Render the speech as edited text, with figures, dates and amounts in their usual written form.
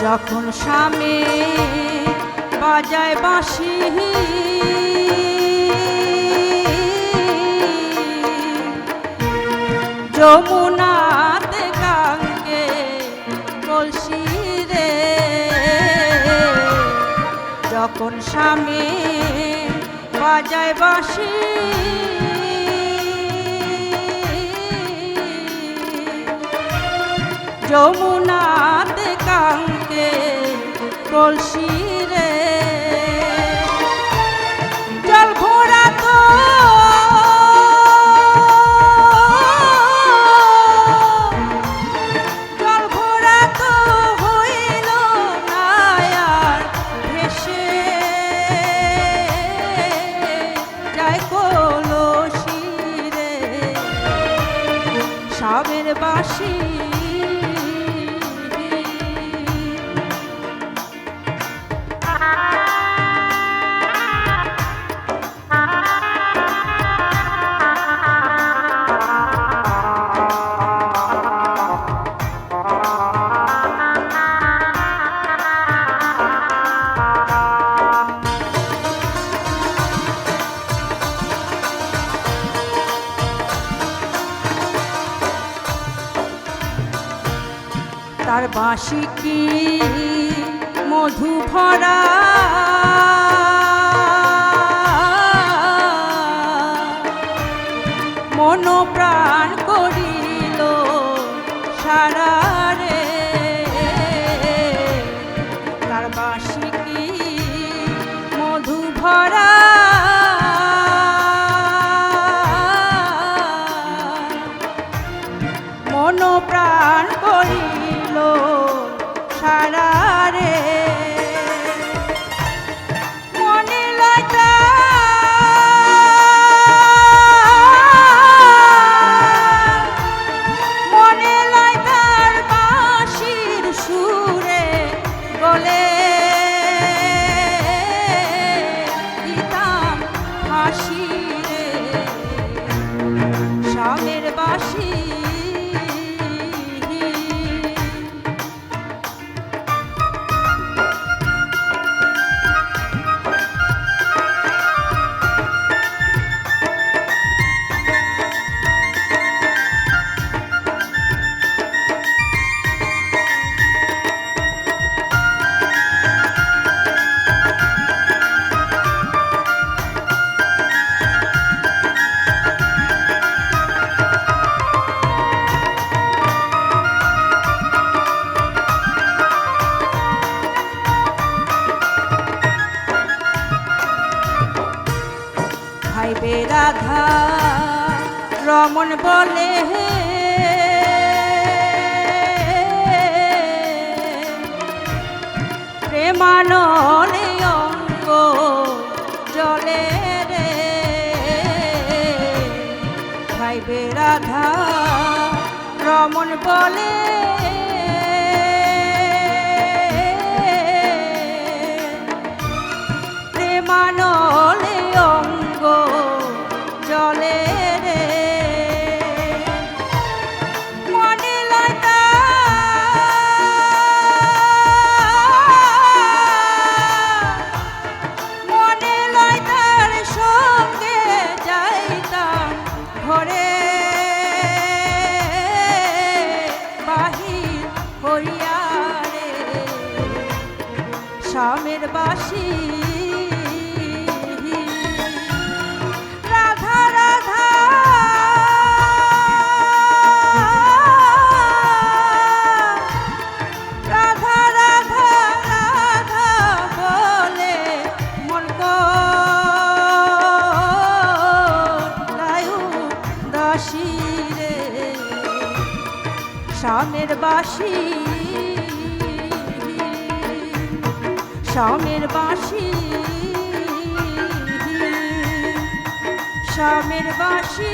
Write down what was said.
যখন স্বামী বাজায় বাঁশি যমুনাতে গঙ্গে কলসি রে, যখন স্বামী বাজায় বাঁশি যমুনাতে গঙ্গে কলসি রে, জল ভরা তো জল ভরা তো হইল না আর ভেসে যায় কলসি রে, স্বামীর বাঁশি তার বাঁশি কি মধু ভরা, মন প্রাণ করিল সারা রে, তার বাঁশি কি মধু ভরা, মন প্রাণ করিল সারা রে, মনে লয়টা মনে লয়টার বাঁশির সুরে বলে দিতাম হাসি রে, স্বামীর বাঁশি ভাইবে রাধা রমন বলে প্রেমানলে অঙ্গ জলে রে, ভাইবে রাধা রমন বলে প্রেমানলে অঙ্গ জলে রে, মনে লয়টা মনে লয়টার সঙ্গে যাইতাম ঘরে বাহির হইয়া রে, স্বামীর বাঁশি স্বামীর বাঁশি শামের বাঁশি শামের বাঁশি